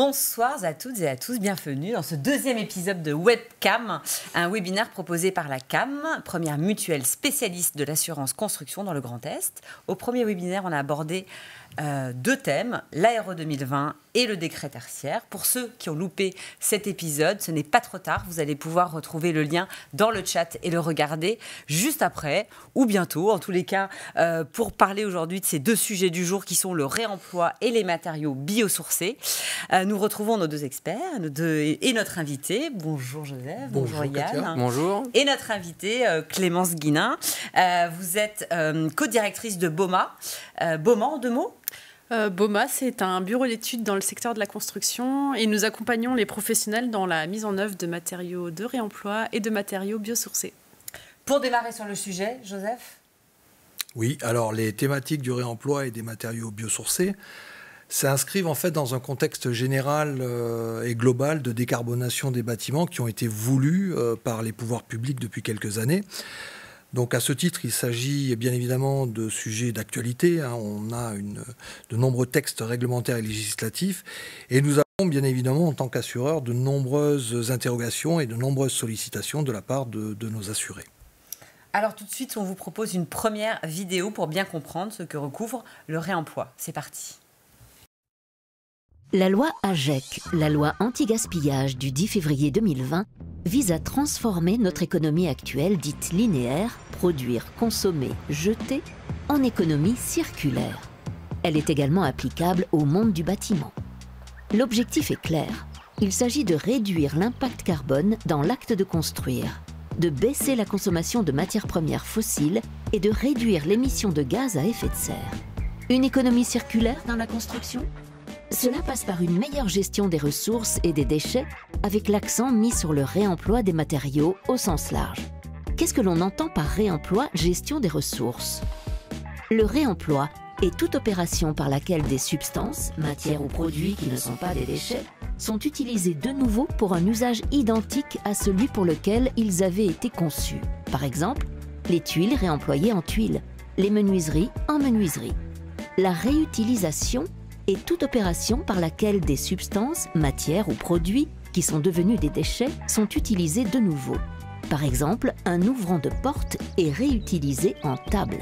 Bonsoir à toutes et à tous, bienvenue dans ce deuxième épisode de Webcam, un webinaire proposé par la CAM, première mutuelle spécialiste de l'assurance construction dans le Grand Est. Au premier webinaire, on a abordé deux thèmes, l'ARE 2020 et le décret tertiaire. Pour ceux qui ont loupé cet épisode, ce n'est pas trop tard, vous allez pouvoir retrouver le lien dans le chat et le regarder juste après ou bientôt. En tous les cas, pour parler aujourd'hui de ces deux sujets du jour qui sont le réemploi et les matériaux biosourcés, nous retrouvons nos deux experts et notre invité. Bonjour Joseph, bonjour Yann. Katia. Bonjour. Et notre invité Clémence Guinin. Vous êtes co-directrice de BOMA. BOMA en deux mots ? BOMA, c'est un bureau d'études dans le secteur de la construction et nous accompagnons les professionnels dans la mise en œuvre de matériaux de réemploi et de matériaux biosourcés. Pour démarrer sur le sujet, Joseph ? Oui, alors les thématiques du réemploi et des matériaux biosourcés s'inscrivent en fait dans un contexte général et global de décarbonation des bâtiments qui ont été voulus par les pouvoirs publics depuis quelques années. Donc à ce titre, il s'agit bien évidemment de sujets d'actualité. On a de nombreux textes réglementaires et législatifs. Et nous avons bien évidemment, en tant qu'assureurs, de nombreuses interrogations et de nombreuses sollicitations de la part de nos assurés. Alors tout de suite, on vous propose une première vidéo pour bien comprendre ce que recouvre le réemploi. C'est parti. La loi AGEC, la loi anti-gaspillage du 10 février 2020, vise à transformer notre économie actuelle dite linéaire, produire, consommer, jeter, en économie circulaire. Elle est également applicable au monde du bâtiment. L'objectif est clair. Il s'agit de réduire l'impact carbone dans l'acte de construire, de baisser la consommation de matières premières fossiles et de réduire l'émission de gaz à effet de serre. Une économie circulaire dans la construction ? Cela passe par une meilleure gestion des ressources et des déchets, avec l'accent mis sur le réemploi des matériaux au sens large. Qu'est-ce que l'on entend par réemploi, gestion des ressources ? Le réemploi est toute opération par laquelle des substances, matières ou produits qui ne sont pas des déchets, sont utilisés de nouveau pour un usage identique à celui pour lequel ils avaient été conçus. Par exemple, les tuiles réemployées en tuiles, les menuiseries en menuiseries. La réutilisation est toute opération par laquelle des substances, matières ou produits qui sont devenus des déchets sont utilisés de nouveau. Par exemple, un ouvrant de porte est réutilisé en table.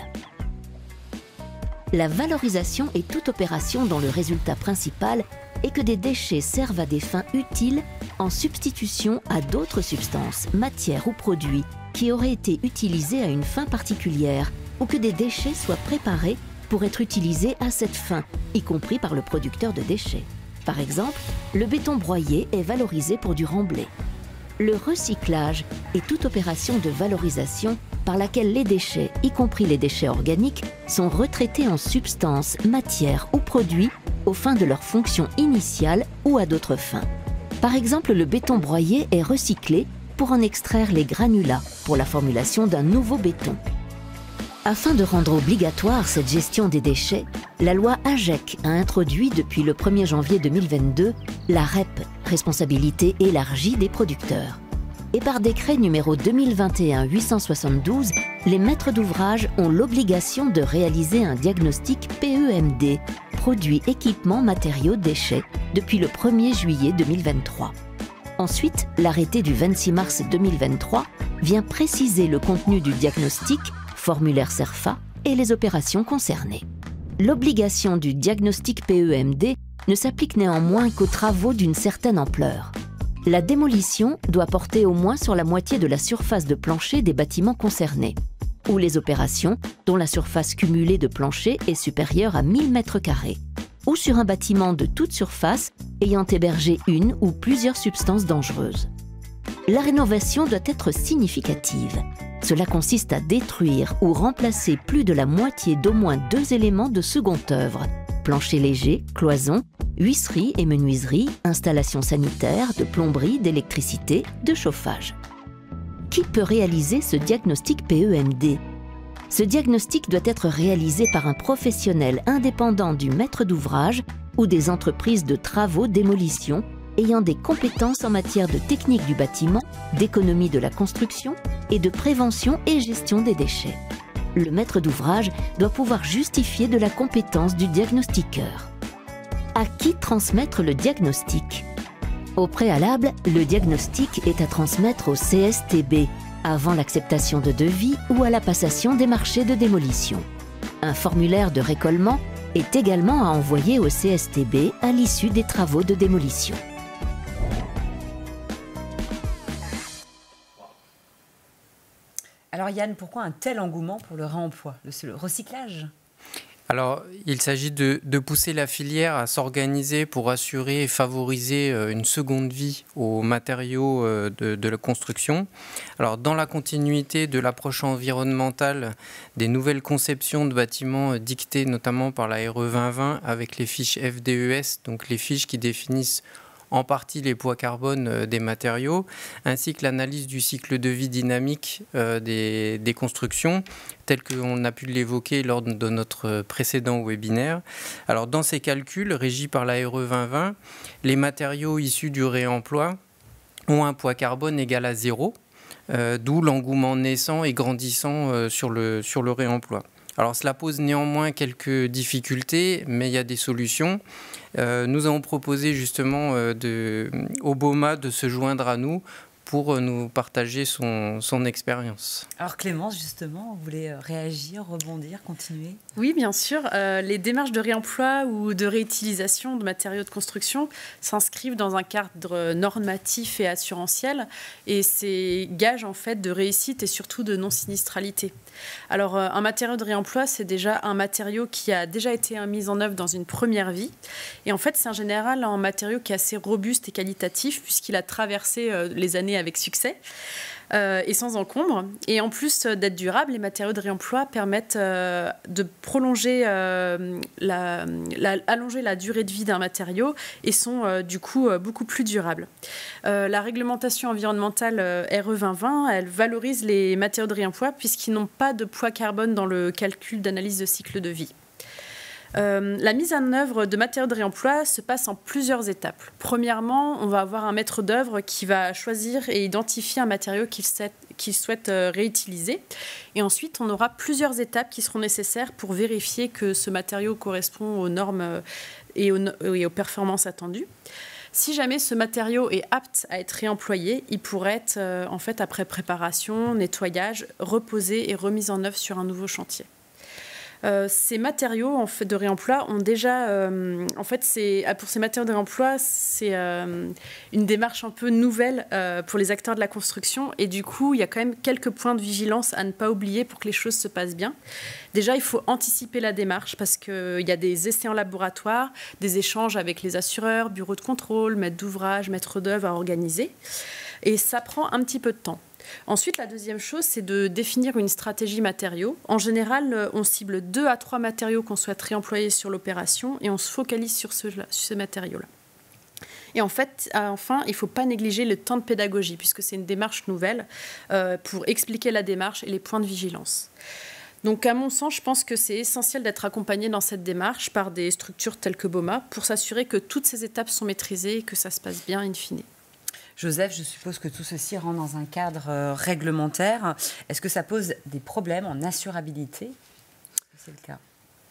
La valorisation est toute opération dont le résultat principal est que des déchets servent à des fins utiles en substitution à d'autres substances, matières ou produits qui auraient été utilisés à une fin particulière ou que des déchets soient préparés pour être utilisés à cette fin, y compris par le producteur de déchets. Par exemple, le béton broyé est valorisé pour du remblai. Le recyclage est toute opération de valorisation par laquelle les déchets, y compris les déchets organiques, sont retraités en substances, matières ou produits aux fins de leur fonction initiale ou à d'autres fins. Par exemple, le béton broyé est recyclé pour en extraire les granulats pour la formulation d'un nouveau béton. Afin de rendre obligatoire cette gestion des déchets, la loi AGEC a introduit depuis le 1er janvier 2022 la REP, responsabilité élargie des producteurs. Et par décret numéro 2021-872, les maîtres d'ouvrage ont l'obligation de réaliser un diagnostic PEMD, produits, équipements, matériaux, déchets, depuis le 1er juillet 2023. Ensuite, l'arrêté du 26 mars 2023 vient préciser le contenu du diagnostic, formulaire CERFA et les opérations concernées. L'obligation du diagnostic PEMD ne s'applique néanmoins qu'aux travaux d'une certaine ampleur. La démolition doit porter au moins sur la moitié de la surface de plancher des bâtiments concernés, ou les opérations dont la surface cumulée de plancher est supérieure à 1000 m², ou sur un bâtiment de toute surface ayant hébergé une ou plusieurs substances dangereuses. La rénovation doit être significative. Cela consiste à détruire ou remplacer plus de la moitié d'au moins 2 éléments de seconde œuvre, plancher léger, cloisons, huisseries et menuiseries, installations sanitaires, de plomberie, d'électricité, de chauffage. Qui peut réaliser ce diagnostic PEMD ? Ce diagnostic doit être réalisé par un professionnel indépendant du maître d'ouvrage ou des entreprises de travaux démolition ayant des compétences en matière de technique du bâtiment, d'économie de la construction et de prévention et gestion des déchets. Le maître d'ouvrage doit pouvoir justifier de la compétence du diagnostiqueur. à qui transmettre le diagnostic. Au préalable, le diagnostic est à transmettre au CSTB, avant l'acceptation de devis ou à la passation des marchés de démolition. Un formulaire de récolement est également à envoyer au CSTB à l'issue des travaux de démolition. Alors Yann, pourquoi un tel engouement pour le réemploi, le recyclage ? Alors, il s'agit de pousser la filière à s'organiser pour assurer et favoriser une seconde vie aux matériaux de la construction. Alors, dans la continuité de l'approche environnementale des nouvelles conceptions de bâtiments dictées notamment par la RE 2020 avec les fiches FDES, donc les fiches qui définissent en partie les poids carbone des matériaux, ainsi que l'analyse du cycle de vie dynamique des constructions, tel qu'on a pu l'évoquer lors de notre précédent webinaire. Alors, dans ces calculs, régis par la RE 2020, les matériaux issus du réemploi ont un poids carbone égal à 0, d'où l'engouement naissant et grandissant sur le réemploi. Alors, cela pose néanmoins quelques difficultés, mais il y a des solutions. Nous avons proposé justement au BOMA de se joindre à nous pour nous partager son expérience. Alors Clémence, justement, vous voulez réagir, rebondir, continuer ? Oui, bien sûr. Les démarches de réemploi ou de réutilisation de matériaux de construction s'inscrivent dans un cadre normatif et assurantiel, et c'est gage en fait de réussite et surtout de non-sinistralité. Alors, un matériau de réemploi, c'est déjà un matériau qui a déjà été mis en œuvre dans une première vie. Et en fait, c'est en général un matériau qui est assez robuste et qualitatif puisqu'il a traversé les années avec succès et sans encombre. Et en plus d'être durable, les matériaux de réemploi permettent de prolonger, allonger la durée de vie d'un matériau et sont du coup beaucoup plus durables. La réglementation environnementale RE 2020, elle valorise les matériaux de réemploi puisqu'ils n'ont pas de poids carbone dans le calcul d'analyse de cycle de vie. La mise en œuvre de matériaux de réemploi se passe en plusieurs étapes. Premièrement, on va avoir un maître d'œuvre qui va choisir et identifier un matériau qu'il souhaite réutiliser. Et ensuite, on aura plusieurs étapes qui seront nécessaires pour vérifier que ce matériau correspond aux normes et aux performances attendues. Si jamais ce matériau est apte à être réemployé, il pourrait être, en fait, après préparation, nettoyage, reposé et remis en œuvre sur un nouveau chantier. Ces matériaux en fait, de réemploi ont déjà... pour ces matériaux de réemploi, c'est une démarche un peu nouvelle pour les acteurs de la construction. Et du coup, il y a quand même quelques points de vigilance à ne pas oublier pour que les choses se passent bien. Déjà, il faut anticiper la démarche parce qu'il y a des essais en laboratoire, des échanges avec les assureurs, bureaux de contrôle, maîtres d'ouvrage, maîtres d'œuvre à organiser. Et ça prend un petit peu de temps. Ensuite, la deuxième chose, c'est de définir une stratégie matériaux. En général, on cible 2 à 3 matériaux qu'on souhaite réemployer sur l'opération et on se focalise sur ces matériaux-là. Et en fait, enfin, il ne faut pas négliger le temps de pédagogie puisque c'est une démarche nouvelle pour expliquer la démarche et les points de vigilance. Donc, à mon sens, je pense que c'est essentiel d'être accompagné dans cette démarche par des structures telles que BOMA pour s'assurer que toutes ces étapes sont maîtrisées et que ça se passe bien in fine. Joseph, je suppose que tout ceci rentre dans un cadre réglementaire. Est-ce que ça pose des problèmes en assurabilité ? C'est le cas.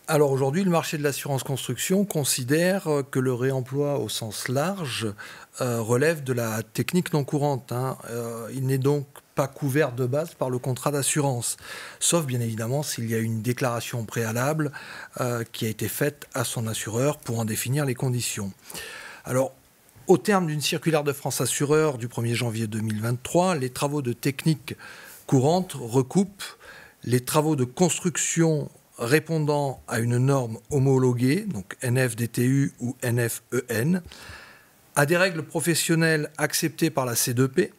Alors aujourd'hui, le marché de l'assurance construction considère que le réemploi au sens large relève de la technique non courante. Il n'est donc pas couvert de base par le contrat d'assurance, sauf bien évidemment s'il y a une déclaration préalable qui a été faite à son assureur pour en définir les conditions. Alors, au terme d'une circulaire de France Assureur du 1er janvier 2023, les travaux de technique courante recoupent les travaux de construction répondant à une norme homologuée, donc NFDTU ou NFEN, à des règles professionnelles acceptées par la C2P,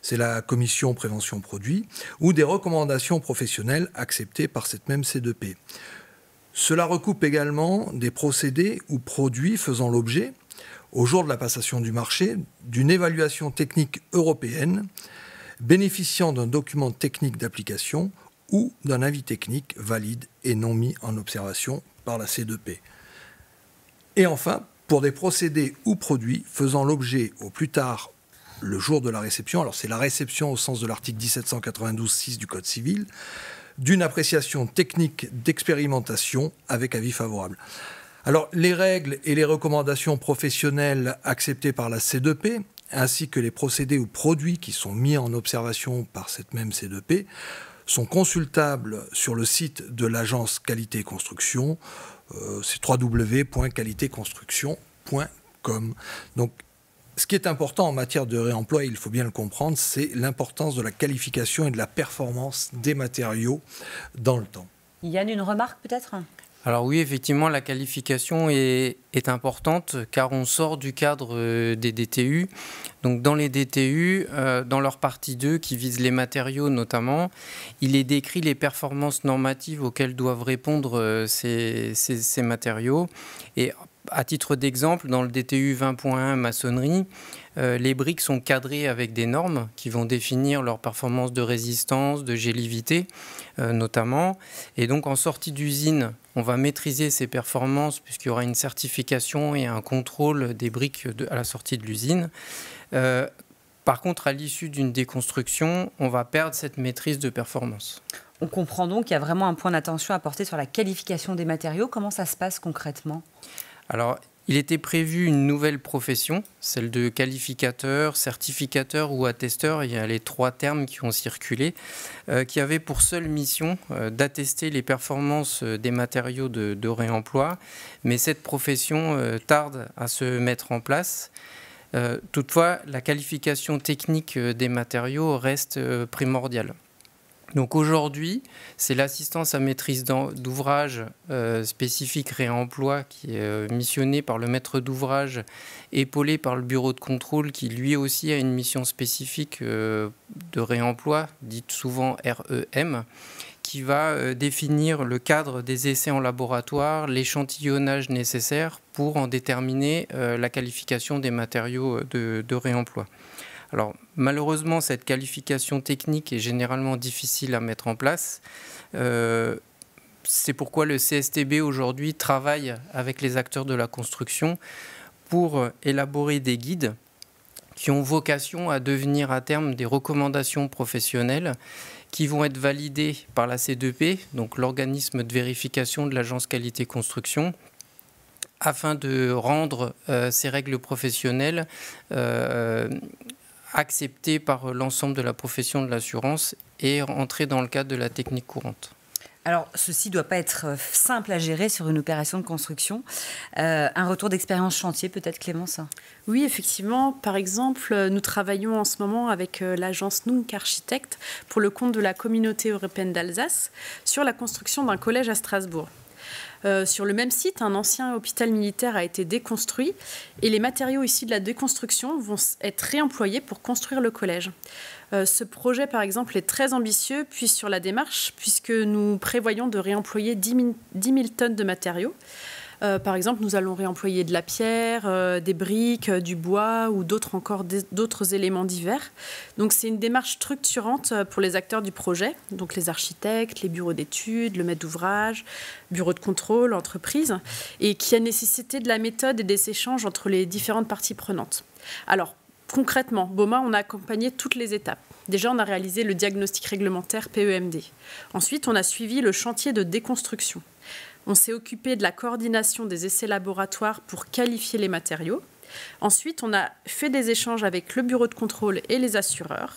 c'est la Commission Prévention Produits, ou des recommandations professionnelles acceptées par cette même C2P. Cela recoupe également des procédés ou produits faisant l'objet, au jour de la passation du marché, d'une évaluation technique européenne bénéficiant d'un document technique d'application ou d'un avis technique valide et non mis en observation par la C2P. Et enfin, pour des procédés ou produits faisant l'objet au plus tard le jour de la réception, alors c'est la réception au sens de l'article 1792-6 du Code civil, d'une appréciation technique d'expérimentation avec avis favorable. Alors, les règles et les recommandations professionnelles acceptées par la C2P, ainsi que les procédés ou produits qui sont mis en observation par cette même C2P, sont consultables sur le site de l'agence Qualité Construction, c'est www.qualitéconstruction.com. Donc, ce qui est important en matière de réemploi, il faut bien le comprendre, c'est l'importance de la qualification et de la performance des matériaux dans le temps. Yann, une remarque peut-être ? Alors oui, effectivement, la qualification est importante car on sort du cadre des DTU. Donc dans les DTU, dans leur partie 2 qui vise les matériaux notamment, il est décrit les performances normatives auxquelles doivent répondre ces matériaux. Et à titre d'exemple, dans le DTU 20.1 maçonnerie, les briques sont cadrées avec des normes qui vont définir leur performance de résistance, de gélivité notamment. Et donc en sortie d'usine, on va maîtriser ces performances puisqu'il y aura une certification et un contrôle des briques à la sortie de l'usine. Par contre, à l'issue d'une déconstruction, on va perdre cette maîtrise de performance. On comprend donc qu'il y a vraiment un point d'attention à porter sur la qualification des matériaux. Comment ça se passe concrètement ? Alors, il était prévu une nouvelle profession, celle de qualificateur, certificateur ou attesteur. Il y a les 3 termes qui ont circulé, qui avaient pour seule mission d'attester les performances des matériaux de réemploi. Mais cette profession tarde à se mettre en place. Toutefois, la qualification technique des matériaux reste primordiale. Donc aujourd'hui, c'est l'assistance à maîtrise d'ouvrage spécifique réemploi qui est missionnée par le maître d'ouvrage, épaulé par le bureau de contrôle qui lui aussi a une mission spécifique de réemploi, dite souvent REM, qui va définir le cadre des essais en laboratoire, l'échantillonnage nécessaire pour en déterminer la qualification des matériaux de réemploi. Alors, malheureusement, cette qualification technique est généralement difficile à mettre en place. C'est pourquoi le CSTB aujourd'hui travaille avec les acteurs de la construction pour élaborer des guides qui ont vocation à devenir à terme des recommandations professionnelles qui vont être validées par la C2P, donc l'organisme de vérification de l'agence qualité construction, afin de rendre ces règles professionnelles accepté par l'ensemble de la profession de l'assurance et entrer dans le cadre de la technique courante. Alors, ceci ne doit pas être simple à gérer sur une opération de construction. Un retour d'expérience chantier, peut-être, Clémence ? Oui, effectivement. Par exemple, nous travaillons en ce moment avec l'agence Nunc Architecte pour le compte de la Communauté européenne d'Alsace sur la construction d'un collège à Strasbourg. Sur le même site, un ancien hôpital militaire a été déconstruit et les matériaux issus de la déconstruction vont être réemployés pour construire le collège. Ce projet, par exemple, est très ambitieux sur la démarche puisque nous prévoyons de réemployer 10 000 tonnes de matériaux. Par exemple, nous allons réemployer de la pierre, des briques, du bois ou d'autres éléments divers. Donc, c'est une démarche structurante pour les acteurs du projet, donc les architectes, les bureaux d'études, le maître d'ouvrage, bureau de contrôle, entreprise, et qui a nécessité de la méthode et des échanges entre les différentes parties prenantes. Alors, concrètement, BOMA, on a accompagné toutes les étapes. Déjà, on a réalisé le diagnostic réglementaire PEMD. Ensuite, on a suivi le chantier de déconstruction. On s'est occupé de la coordination des essais laboratoires pour qualifier les matériaux. Ensuite, on a fait des échanges avec le bureau de contrôle et les assureurs.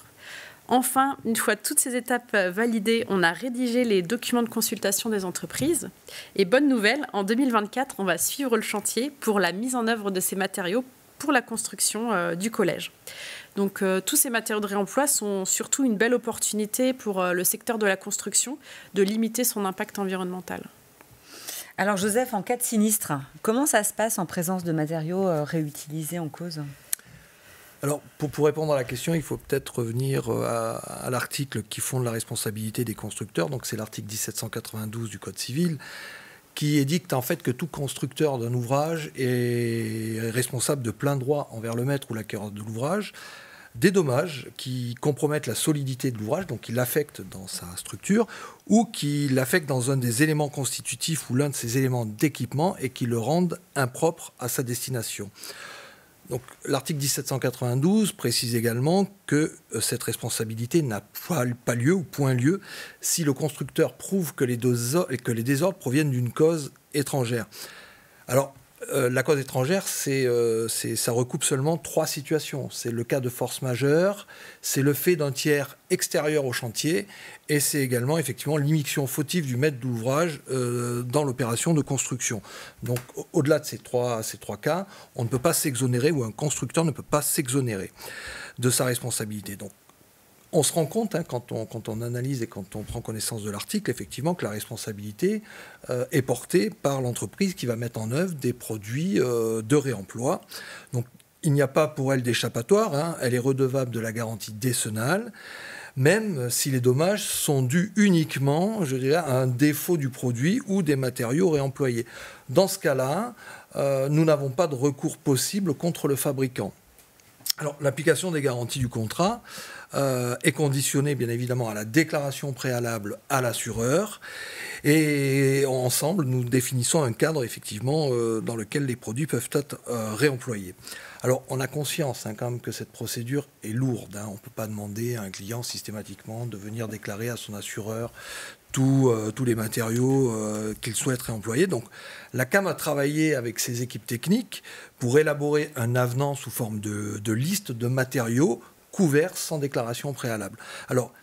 Enfin, une fois toutes ces étapes validées, on a rédigé les documents de consultation des entreprises. Et bonne nouvelle, en 2024, on va suivre le chantier pour la mise en œuvre de ces matériaux pour la construction du collège. Donc tous ces matériaux de réemploi sont surtout une belle opportunité pour le secteur de la construction de limiter son impact environnemental. Alors Joseph, en cas de sinistre, comment ça se passe en présence de matériaux réutilisés en cause ? Alors, pour répondre à la question, il faut peut-être revenir à l'article qui fonde la responsabilité des constructeurs. Donc, c'est l'article 1792 du Code civil qui édicte en fait que tout constructeur d'un ouvrage est responsable de plein droit envers le maître ou l'acquéreur de l'ouvrage des dommages qui compromettent la solidité de l'ouvrage, donc qui l'affectent dans sa structure, ou qui l'affectent dans un des éléments constitutifs ou l'un de ses éléments d'équipement et qui le rendent impropre à sa destination. Donc, l'article 1792 précise également que cette responsabilité n'a pas lieu ou point lieu si le constructeur prouve que les désordres proviennent d'une cause étrangère. Alors, la cause étrangère, ça recoupe seulement 3 situations. C'est le cas de force majeure, c'est le fait d'un tiers extérieur au chantier, et c'est également effectivement l'immixtion fautive du maître d'ouvrage dans l'opération de construction. Donc, au-delà de ces trois cas, on ne peut pas s'exonérer, ou un constructeur ne peut pas s'exonérer de sa responsabilité. Donc, on se rend compte, quand on analyse et quand on prend connaissance de l'article, effectivement, que la responsabilité est portée par l'entreprise qui va mettre en œuvre des produits de réemploi. Donc, il n'y a pas pour elle d'échappatoire, elle est redevable de la garantie décennale, même si les dommages sont dus uniquement, je dirais, à un défaut du produit ou des matériaux réemployés. Dans ce cas-là, nous n'avons pas de recours possible contre le fabricant. Alors, l'application des garanties du contrat est conditionnée, bien évidemment, à la déclaration préalable à l'assureur. Et ensemble, nous définissons un cadre, effectivement, dans lequel les produits peuvent être réemployés. Alors, on a conscience quand même que cette procédure est lourde. On ne peut pas demander à un client systématiquement de venir déclarer à son assureur tous les matériaux qu'il souhaite réemployer. Donc, la CAM a travaillé avec ses équipes techniques pour élaborer un avenant sous forme de liste de matériaux couverts sans déclaration préalable. Alors,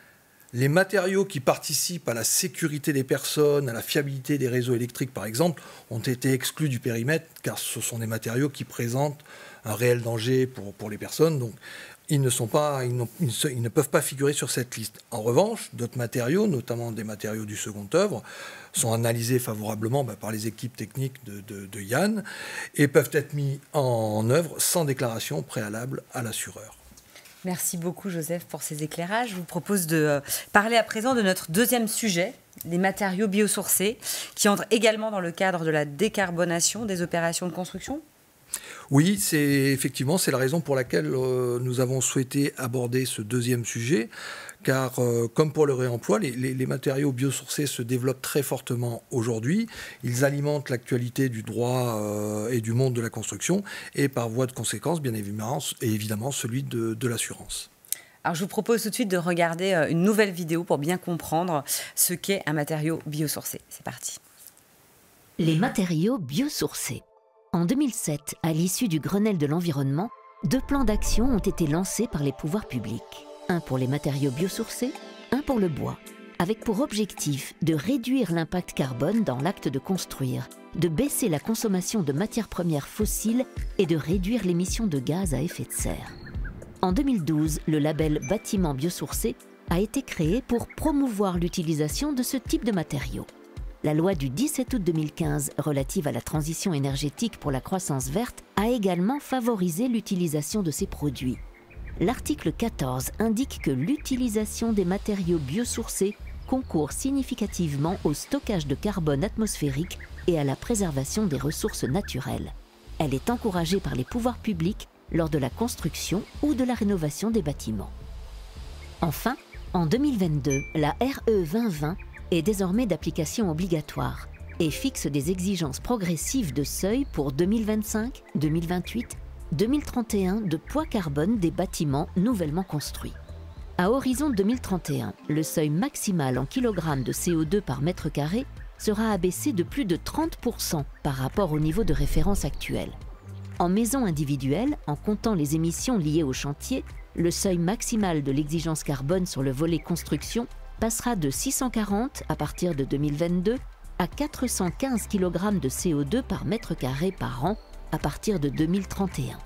les matériaux qui participent à la sécurité des personnes, à la fiabilité des réseaux électriques, par exemple, ont été exclus du périmètre, car ce sont des matériaux qui présentent un réel danger pour les personnes. Donc, ils ne peuvent pas figurer sur cette liste. En revanche, d'autres matériaux, notamment des matériaux du second œuvre, sont analysés favorablement par les équipes techniques de Yann et peuvent être mis en œuvre sans déclaration préalable à l'assureur. Merci beaucoup, Joseph, pour ces éclairages. Je vous propose de parler à présent de notre deuxième sujet, les matériaux biosourcés, qui entrent également dans le cadre de la décarbonation des opérations de construction. Oui, c'est la raison pour laquelle nous avons souhaité aborder ce deuxième sujet, car comme pour le réemploi, les matériaux biosourcés se développent très fortement aujourd'hui. Ils alimentent l'actualité du droit et du monde de la construction, et par voie de conséquence, bien évidemment, celui de l'assurance. Alors, je vous propose tout de suite de regarder une nouvelle vidéo pour bien comprendre ce qu'est un matériau biosourcé. C'est parti. Les matériaux biosourcés. En 2007, à l'issue du Grenelle de l'environnement, 2 plans d'action ont été lancés par les pouvoirs publics. Un pour les matériaux biosourcés, un pour le bois, avec pour objectif de réduire l'impact carbone dans l'acte de construire, de baisser la consommation de matières premières fossiles et de réduire l'émission de gaz à effet de serre. En 2012, le label Bâtiment biosourcé a été créé pour promouvoir l'utilisation de ce type de matériaux. La loi du 17 août 2015 relative à la transition énergétique pour la croissance verte a également favorisé l'utilisation de ces produits. L'article 14 indique que l'utilisation des matériaux biosourcés concourt significativement au stockage de carbone atmosphérique et à la préservation des ressources naturelles. Elle est encouragée par les pouvoirs publics lors de la construction ou de la rénovation des bâtiments. Enfin, en 2022, la RE 2020 est désormais d'application obligatoire et fixe des exigences progressives de seuil pour 2025, 2028, 2031 de poids carbone des bâtiments nouvellement construits. À horizon 2031, le seuil maximal en kilogrammes de CO2 par mètre carré sera abaissé de plus de 30% par rapport au niveau de référence actuel. En maison individuelle, en comptant les émissions liées au chantier, le seuil maximal de l'exigence carbone sur le volet construction passera de 640 à partir de 2022 à 415 kg de CO2 par mètre carré par an à partir de 2031.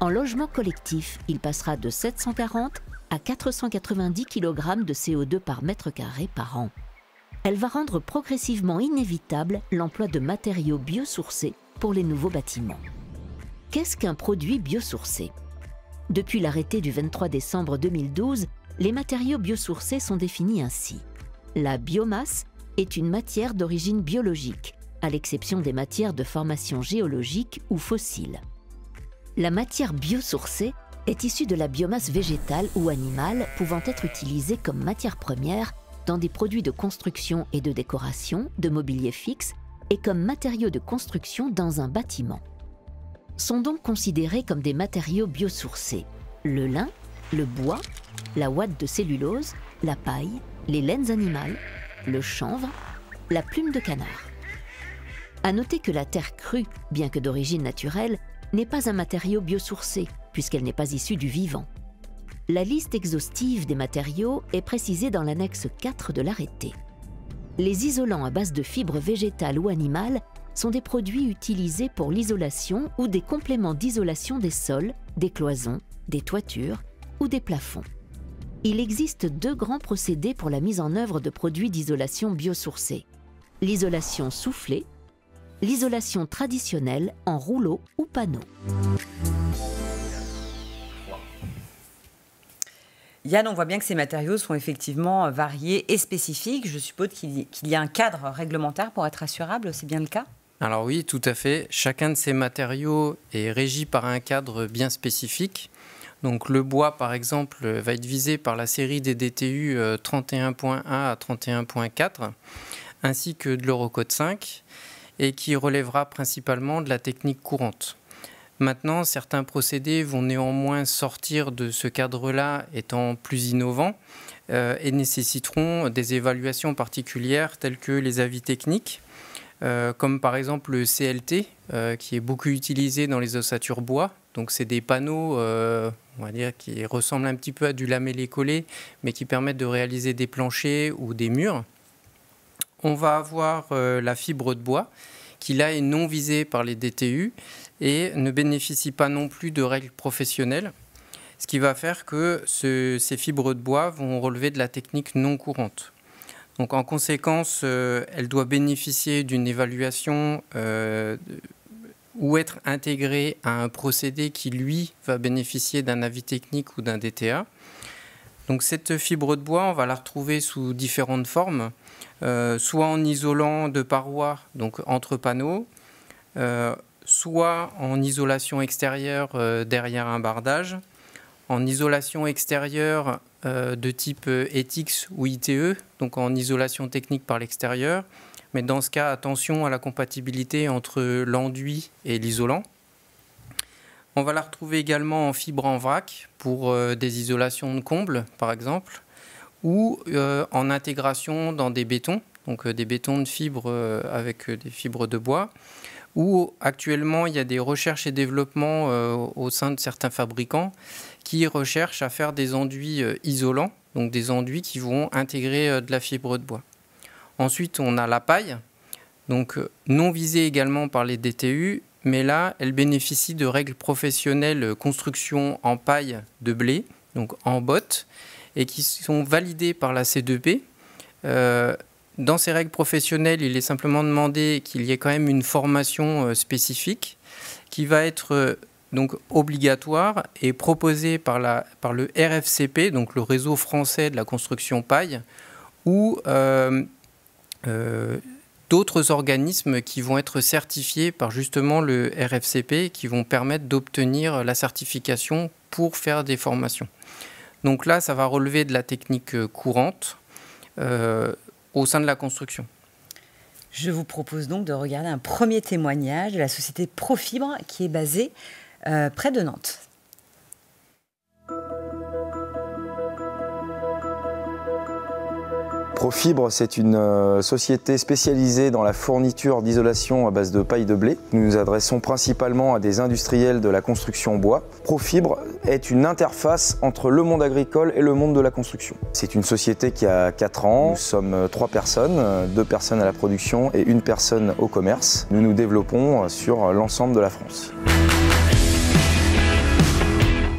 En logement collectif, il passera de 740 à 490 kg de CO2 par mètre carré par an. Elle va rendre progressivement inévitable l'emploi de matériaux biosourcés pour les nouveaux bâtiments. Qu'est-ce qu'un produit biosourcé ? Depuis l'arrêté du 23 décembre 2012, les matériaux biosourcés sont définis ainsi. La biomasse est une matière d'origine biologique, à l'exception des matières de formation géologique ou fossiles. La matière biosourcée est issue de la biomasse végétale ou animale pouvant être utilisée comme matière première dans des produits de construction et de décoration, de mobilier fixe et comme matériaux de construction dans un bâtiment. Sont donc considérés comme des matériaux biosourcés le lin, le bois, la ouate de cellulose, la paille, les laines animales, le chanvre, la plume de canard. À noter que la terre crue, bien que d'origine naturelle, n'est pas un matériau biosourcé, puisqu'elle n'est pas issue du vivant. La liste exhaustive des matériaux est précisée dans l'annexe 4 de l'arrêté. Les isolants à base de fibres végétales ou animales sont des produits utilisés pour l'isolation ou des compléments d'isolation des sols, des cloisons, des toitures ou des plafonds. Il existe 2 grands procédés pour la mise en œuvre de produits d'isolation biosourcés. L'isolation soufflée, l'isolation traditionnelle en rouleau ou panneau. Yann, on voit bien que ces matériaux sont effectivement variés et spécifiques. Je suppose qu'il y a un cadre réglementaire pour être assurable, c'est bien le cas ? Alors oui, tout à fait. Chacun de ces matériaux est régi par un cadre bien spécifique. Donc le bois, par exemple, va être visé par la série des DTU 31.1 à 31.4, ainsi que de l'Eurocode 5, et qui relèvera principalement de la technique courante. Maintenant, certains procédés vont néanmoins sortir de ce cadre-là étant plus innovants et nécessiteront des évaluations particulières telles que les avis techniques, comme par exemple le CLT, qui est beaucoup utilisé dans les ossatures bois. Donc c'est des panneaux, on va dire, qui ressemblent un petit peu à du lamellé-collé, mais qui permettent de réaliser des planchers ou des murs. On va avoir la fibre de bois, qui là est non visée par les DTU et ne bénéficie pas non plus de règles professionnelles, ce qui va faire que ces fibres de bois vont relever de la technique non courante. Donc en conséquence, elle doit bénéficier d'une évaluation ou être intégrée à un procédé qui, lui, va bénéficier d'un avis technique ou d'un DTA. Donc cette fibre de bois, on va la retrouver sous différentes formes, soit en isolant de parois, donc entre panneaux, soit en isolation extérieure derrière un bardage, en isolation extérieure de type ETICS ou ITE, donc en isolation technique par l'extérieur. Mais dans ce cas, attention à la compatibilité entre l'enduit et l'isolant. On va la retrouver également en fibre en vrac pour des isolations de combles, par exemple, ou en intégration dans des bétons, donc des bétons de fibres avec des fibres de bois, où actuellement il y a des recherches et développements au sein de certains fabricants qui recherchent à faire des enduits isolants, donc des enduits qui vont intégrer de la fibre de bois. Ensuite, on a la paille, donc non visée également par les DTU, mais là, elle bénéficie de règles professionnelles construction en paille de blé, donc en botte, et qui sont validées par la C2P. Dans ces règles professionnelles, il est simplement demandé qu'il y ait quand même une formation spécifique qui va être donc obligatoire et proposée par le RFCP, donc le réseau français de la construction paille, ou d'autres organismes qui vont être certifiés par justement le RFCP, qui vont permettre d'obtenir la certification pour faire des formations. Donc là, ça va relever de la technique courante au sein de la construction. Je vous propose donc de regarder un premier témoignage de la société Profibre qui est basée près de Nantes. Profibre, c'est une société spécialisée dans la fourniture d'isolation à base de paille de blé. Nous nous adressons principalement à des industriels de la construction bois. Profibre est une interface entre le monde agricole et le monde de la construction. C'est une société qui a 4 ans. Nous sommes 3 personnes, 2 personnes à la production et 1 personne au commerce. Nous nous développons sur l'ensemble de la France.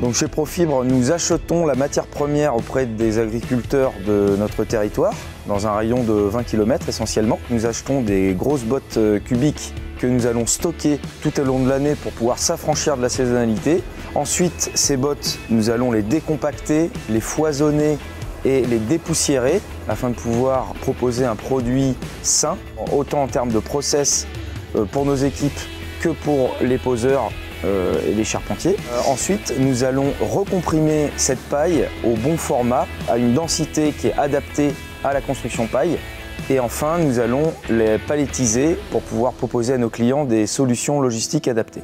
Donc chez Profibre, nous achetons la matière première auprès des agriculteurs de notre territoire, dans un rayon de 20 km essentiellement. Nous achetons des grosses bottes cubiques que nous allons stocker tout au long de l'année pour pouvoir s'affranchir de la saisonnalité. Ensuite, ces bottes, nous allons les décompacter, les foisonner et les dépoussiérer afin de pouvoir proposer un produit sain, autant en termes de process pour nos équipes que pour les poseurs et les charpentiers. Ensuite, nous allons recomprimer cette paille au bon format, à une densité qui est adaptée à la construction paille. Et enfin, nous allons les palettiser pour pouvoir proposer à nos clients des solutions logistiques adaptées.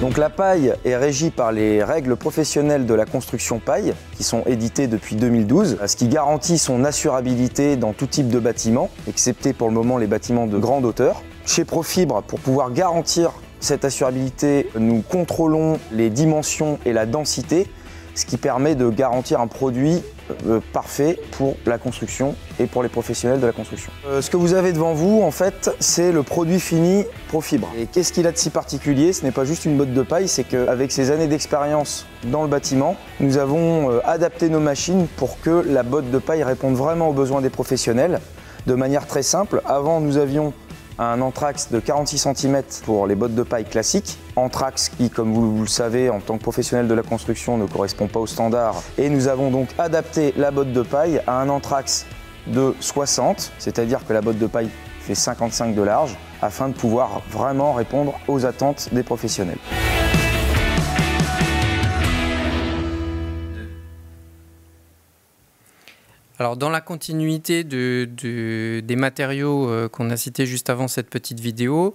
Donc la paille est régie par les règles professionnelles de la construction paille, qui sont éditées depuis 2012, ce qui garantit son assurabilité dans tout type de bâtiment, excepté pour le moment les bâtiments de grande hauteur. Chez Profibre, pour pouvoir garantir cette assurabilité, nous contrôlons les dimensions et la densité, ce qui permet de garantir un produit parfait pour la construction et pour les professionnels de la construction. Ce que vous avez devant vous, en fait, c'est le produit fini Profibre. Et qu'est-ce qu'il a de si particulier? Ce n'est pas juste une botte de paille, c'est qu'avec ces années d'expérience dans le bâtiment, nous avons adapté nos machines pour que la botte de paille réponde vraiment aux besoins des professionnels de manière très simple. Avant, nous avions un anthrax de 46 cm pour les bottes de paille classiques. Anthrax qui, comme vous le savez, en tant que professionnel de la construction, ne correspond pas aux standards. Et nous avons donc adapté la botte de paille à un anthrax de 60, c'est-à-dire que la botte de paille fait 55 de large, afin de pouvoir vraiment répondre aux attentes des professionnels. Alors, dans la continuité des matériaux qu'on a cités juste avant cette petite vidéo,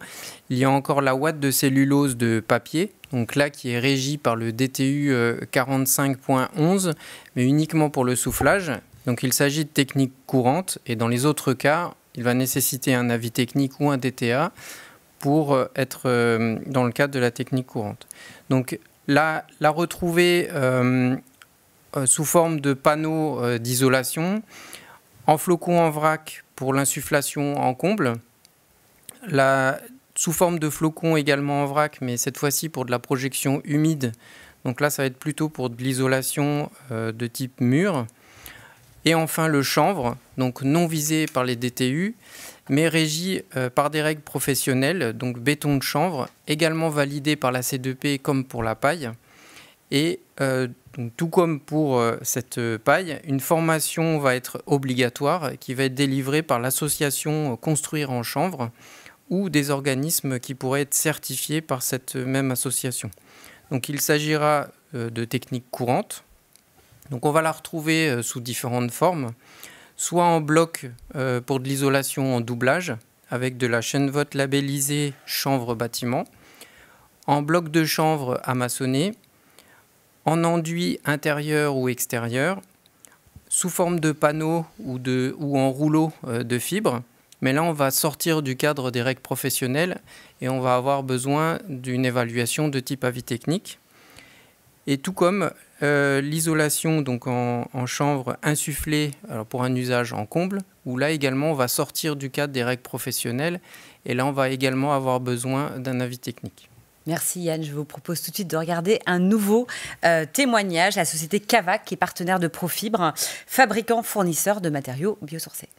il y a encore la ouate de cellulose de papier, donc là qui est régie par le DTU 45.11, mais uniquement pour le soufflage. Donc il s'agit de technique courante et dans les autres cas, il va nécessiter un avis technique ou un DTA pour être dans le cadre de la technique courante. Donc la retrouver sous forme de panneaux d'isolation, en flocons en vrac pour l'insufflation en comble, sous forme de flocons également en vrac, mais cette fois-ci pour de la projection humide. Donc là, ça va être plutôt pour de l'isolation de type mur. Et enfin, le chanvre, donc non visé par les DTU, mais régi par des règles professionnelles, donc béton de chanvre, également validé par la C2P comme pour la paille. Et donc, tout comme pour cette paille, une formation va être obligatoire qui va être délivrée par l'association Construire en Chanvre ou des organismes qui pourraient être certifiés par cette même association. Donc il s'agira de techniques courantes. Donc on va la retrouver sous différentes formes, soit en bloc pour de l'isolation en doublage avec de la chaîne-vote labellisée chanvre bâtiment, en bloc de chanvre à maçonner, en enduit intérieur ou extérieur, sous forme de panneaux ou en rouleau de fibres. Mais là, on va sortir du cadre des règles professionnelles et on va avoir besoin d'une évaluation de type avis technique. Et tout comme l'isolation donc en chanvre insufflée alors pour un usage en comble, où là également, on va sortir du cadre des règles professionnelles et là, on va également avoir besoin d'un avis technique. Merci Yann, je vous propose tout de suite de regarder un nouveau témoignage, la société Cavac qui est partenaire de Profibre, fabricant fournisseur de matériaux biosourcés.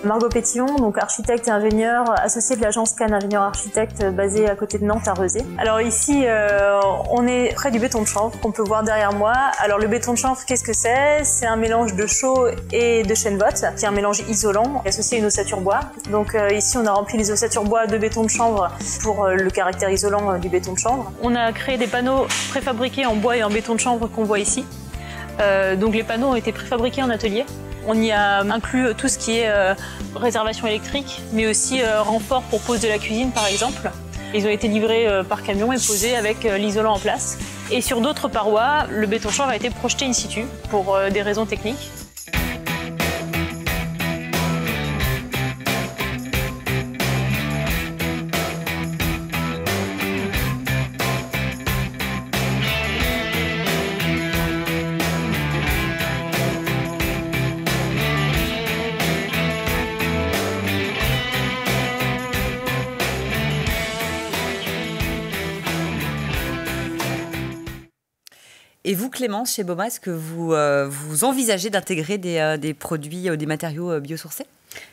Margot Pétillon, donc architecte et ingénieur associé de l'agence Cannes Ingénieur Architecte basée à côté de Nantes à Rezé. Alors ici, on est près du béton de chanvre qu'on peut voir derrière moi. Alors le béton de chanvre, qu'est-ce que c'est? C'est un mélange de chaux et de chêne-vote, qui est un mélange isolant associé à une ossature bois. Donc ici, on a rempli les ossatures bois de béton de chanvre pour le caractère isolant du béton de chanvre. On a créé des panneaux préfabriqués en bois et en béton de chanvre qu'on voit ici. Donc les panneaux ont été préfabriqués en atelier. On y a inclus tout ce qui est réservation électrique, mais aussi renfort pour pose de la cuisine par exemple. Ils ont été livrés par camion et posés avec l'isolant en place. Et sur d'autres parois, le béton chanvre a été projeté in situ pour des raisons techniques. Et vous, Clémence, chez Boma, est-ce que vous envisagez d'intégrer des produits, des matériaux biosourcés?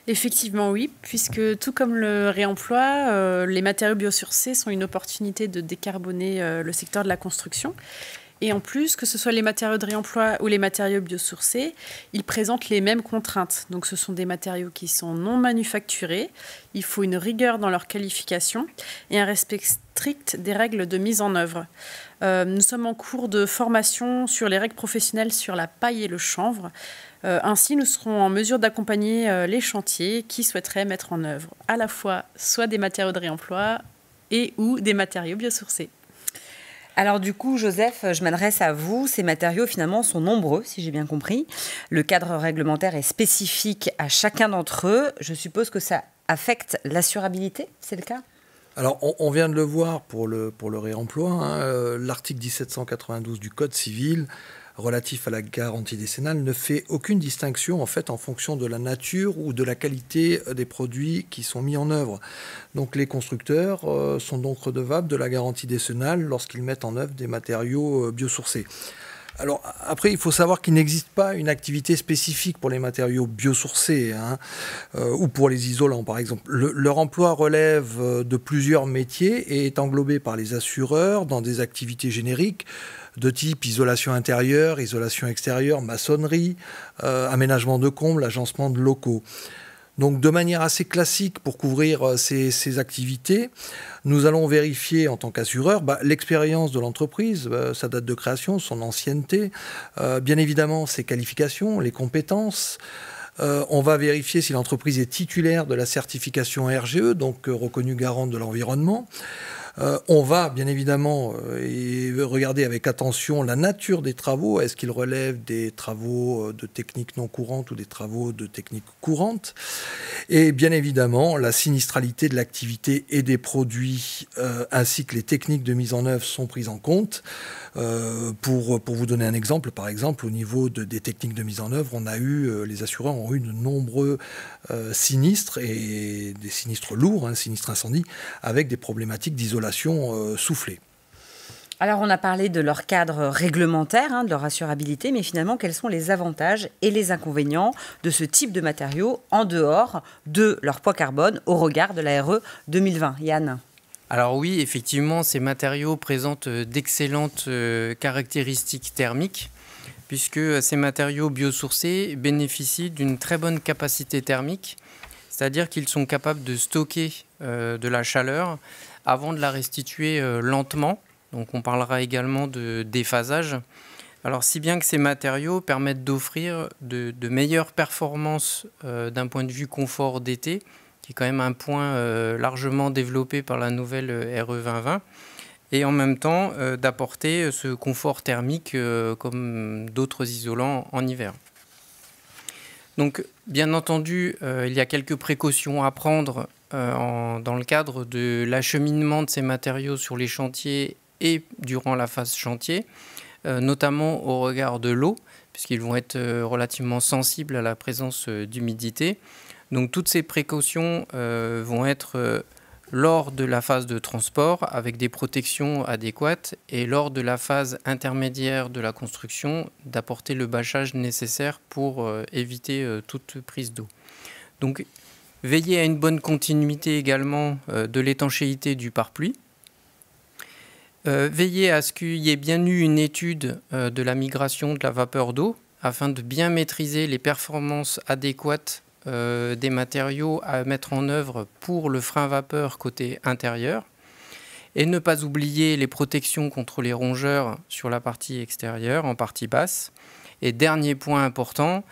Effectivement, oui, puisque tout comme le réemploi, les matériaux biosourcés sont une opportunité de décarboner le secteur de la construction. Et en plus, que ce soit les matériaux de réemploi ou les matériaux biosourcés, ils présentent les mêmes contraintes. Donc ce sont des matériaux qui sont non manufacturés, il faut une rigueur dans leur qualification et un respect strict des règles de mise en œuvre. Nous sommes en cours de formation sur les règles professionnelles sur la paille et le chanvre. Ainsi, nous serons en mesure d'accompagner les chantiers qui souhaiteraient mettre en œuvre à la fois soit des matériaux de réemploi et ou des matériaux biosourcés. Alors du coup, Joseph, je m'adresse à vous. Ces matériaux, finalement, sont nombreux, si j'ai bien compris. Le cadre réglementaire est spécifique à chacun d'entre eux. Je suppose que ça affecte l'assurabilité, c'est le cas ? Alors, on vient de le voir pour le réemploi. Hein, l'article 1792 du Code civil relatif à la garantie décennale ne fait aucune distinction en fait en fonction de la nature ou de la qualité des produits qui sont mis en œuvre. Donc les constructeurs sont donc redevables de la garantie décennale lorsqu'ils mettent en œuvre des matériaux biosourcés. Alors après, il faut savoir qu'il n'existe pas une activité spécifique pour les matériaux biosourcés ou pour les isolants par exemple. Leur emploi relève de plusieurs métiers et est englobé par les assureurs dans des activités génériques de type isolation intérieure, isolation extérieure, maçonnerie, aménagement de combles, agencement de locaux. Donc de manière assez classique pour couvrir ces activités, nous allons vérifier en tant qu'assureur l'expérience de l'entreprise, sa date de création, son ancienneté, bien évidemment ses qualifications, les compétences. On va vérifier si l'entreprise est titulaire de la certification RGE, donc reconnue garante de l'environnement. On va bien évidemment regarder avec attention la nature des travaux. Est-ce qu'ils relèvent des travaux de technique non courante ou des travaux de technique courante? Et bien évidemment, la sinistralité de l'activité et des produits ainsi que les techniques de mise en œuvre sont prises en compte. Pour vous donner un exemple, par exemple, au niveau des techniques de mise en œuvre, les assureurs ont eu de nombreux sinistres et des sinistres lourds, sinistres incendies, avec des problématiques d'isolation soufflée. Alors, on a parlé de leur cadre réglementaire, de leur assurabilité, mais finalement, quels sont les avantages et les inconvénients de ce type de matériaux en dehors de leur poids carbone au regard de la RE 2020 ? Yann ? Alors oui, effectivement, ces matériaux présentent d'excellentes caractéristiques thermiques, puisque ces matériaux biosourcés bénéficient d'une très bonne capacité thermique, c'est-à-dire qu'ils sont capables de stocker de la chaleur avant de la restituer lentement. Donc on parlera également de déphasage. Alors si bien que ces matériaux permettent d'offrir de meilleures performances d'un point de vue confort d'été, qui est quand même un point largement développé par la nouvelle RE 2020, et en même temps d'apporter ce confort thermique comme d'autres isolants en hiver. Donc bien entendu, il y a quelques précautions à prendre dans le cadre de l'acheminement de ces matériaux sur les chantiers et durant la phase chantier, notamment au regard de l'eau, puisqu'ils vont être relativement sensibles à la présence d'humidité. Donc toutes ces précautions vont être lors de la phase de transport avec des protections adéquates et lors de la phase intermédiaire de la construction d'apporter le bâchage nécessaire pour éviter toute prise d'eau. Donc veiller à une bonne continuité également de l'étanchéité du pare-pluie. Veiller à ce qu'il y ait bien eu une étude de la migration de la vapeur d'eau afin de bien maîtriser les performances adéquates des matériaux à mettre en œuvre pour le frein vapeur côté intérieur et ne pas oublier les protections contre les rongeurs sur la partie extérieure, en partie basse. Et dernier point important,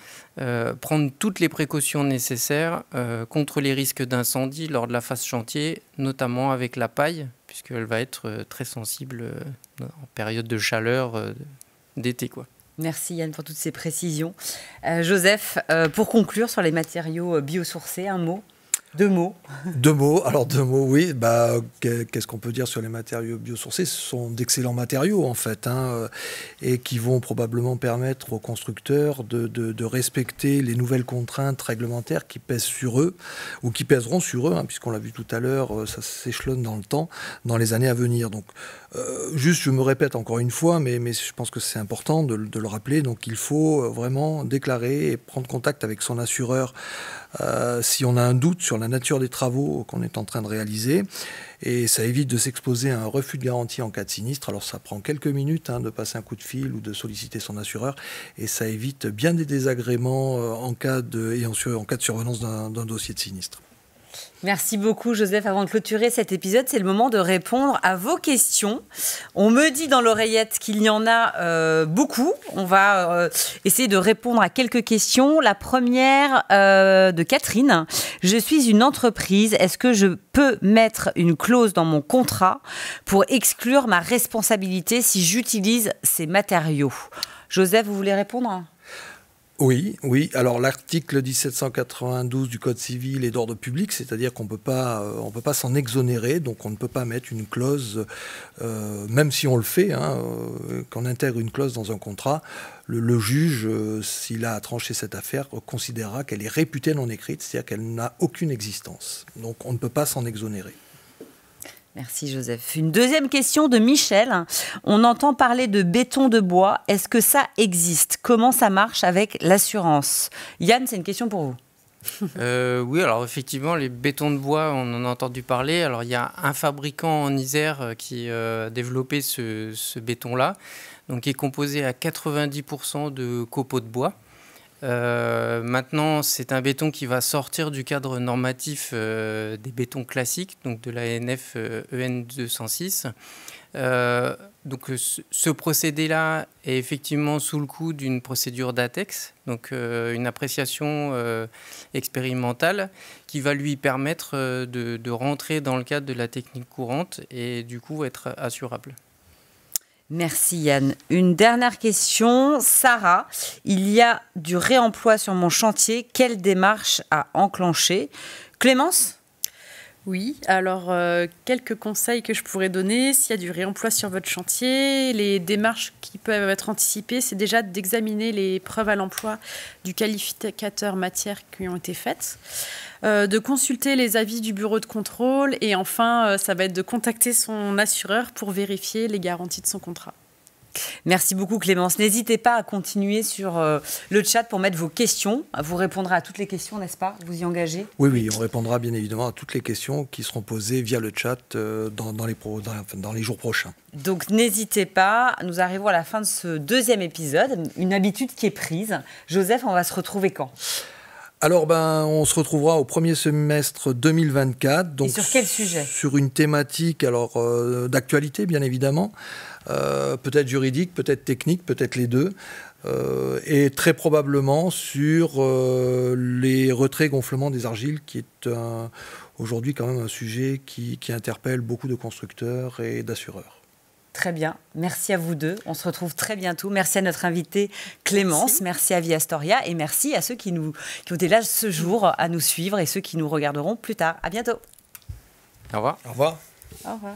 prendre toutes les précautions nécessaires contre les risques d'incendie lors de la phase chantier, notamment avec la paille, puisqu'elle va être très sensible en période de chaleur d'été, quoi. Merci Yann pour toutes ces précisions. Joseph, pour conclure sur les matériaux biosourcés, un mot ? Deux mots. Deux mots, oui. Qu'est-ce qu'on peut dire sur les matériaux biosourcés? Ce sont d'excellents matériaux, en fait, et qui vont probablement permettre aux constructeurs de respecter les nouvelles contraintes réglementaires qui pèsent sur eux, ou qui pèseront sur eux, puisqu'on l'a vu tout à l'heure, ça s'échelonne dans le temps, dans les années à venir. Donc, juste, je me répète encore une fois, mais je pense que c'est important de le rappeler. Donc, il faut vraiment déclarer et prendre contact avec son assureur si on a un doute sur la nature des travaux qu'on est en train de réaliser. Et ça évite de s'exposer à un refus de garantie en cas de sinistre. Alors ça prend quelques minutes de passer un coup de fil ou de solliciter son assureur. Et ça évite bien des désagréments en cas de survenance d'un dossier de sinistre. Merci beaucoup Joseph. Avant de clôturer cet épisode, c'est le moment de répondre à vos questions. On me dit dans l'oreillette qu'il y en a beaucoup. On va essayer de répondre à quelques questions. La première de Catherine. Je suis une entreprise. Est-ce que je peux mettre une clause dans mon contrat pour exclure ma responsabilité si j'utilise ces matériaux? Joseph, vous voulez répondre ? Oui. Alors l'article 1792 du Code civil est d'ordre public, c'est-à-dire qu'on peut pas s'en exonérer, donc on ne peut pas mettre une clause, même si on le fait, qu'on intègre une clause dans un contrat. Le juge, s'il a à trancher cette affaire, considérera qu'elle est réputée non écrite, c'est-à-dire qu'elle n'a aucune existence. Donc on ne peut pas s'en exonérer. Merci Joseph. Une deuxième question de Michel. On entend parler de béton de bois. Est-ce que ça existe? Comment ça marche avec l'assurance? Yann, c'est une question pour vous. Oui, alors effectivement, les bétons de bois, on en a entendu parler. Alors il y a un fabricant en Isère qui a développé ce béton-là, donc qui est composé à 90% de copeaux de bois. Maintenant, c'est un béton qui va sortir du cadre normatif des bétons classiques, donc de la NF EN 206. Donc, ce procédé-là est effectivement sous le coup d'une procédure d'ATEX, donc une appréciation expérimentale qui va lui permettre de rentrer dans le cadre de la technique courante et du coup être assurable. Merci Yann. Une dernière question. Sarah, il y a du réemploi sur mon chantier. Quelle démarche à enclencher? Clémence? Oui, alors quelques conseils que je pourrais donner. S'il y a du réemploi sur votre chantier, les démarches qui peuvent être anticipées, c'est déjà d'examiner les preuves à l'emploi du qualificateur matière qui ont été faites, de consulter les avis du bureau de contrôle et enfin, ça va être de contacter son assureur pour vérifier les garanties de son contrat. Merci beaucoup Clémence. N'hésitez pas à continuer sur le chat pour mettre vos questions. Vous répondrez à toutes les questions, n'est-ce pas? Vous y engagez? Oui, on répondra bien évidemment à toutes les questions qui seront posées via le chat dans les jours prochains. Donc n'hésitez pas, nous arrivons à la fin de ce deuxième épisode, une habitude qui est prise. Joseph, on va se retrouver quand? Alors, on se retrouvera au premier semestre 2024. Donc, et sur quel sujet? Sur une thématique d'actualité, bien évidemment. Peut-être juridique, peut-être technique, peut-être les deux. Et très probablement sur les retraits gonflements des argiles, qui est aujourd'hui quand même un sujet qui interpelle beaucoup de constructeurs et d'assureurs. Très bien, merci à vous deux. On se retrouve très bientôt. Merci à notre invitée Clémence, merci à Via Storia et merci à ceux qui ont été là ce jour à nous suivre et ceux qui nous regarderont plus tard. À bientôt. Au revoir. Au revoir. Au revoir.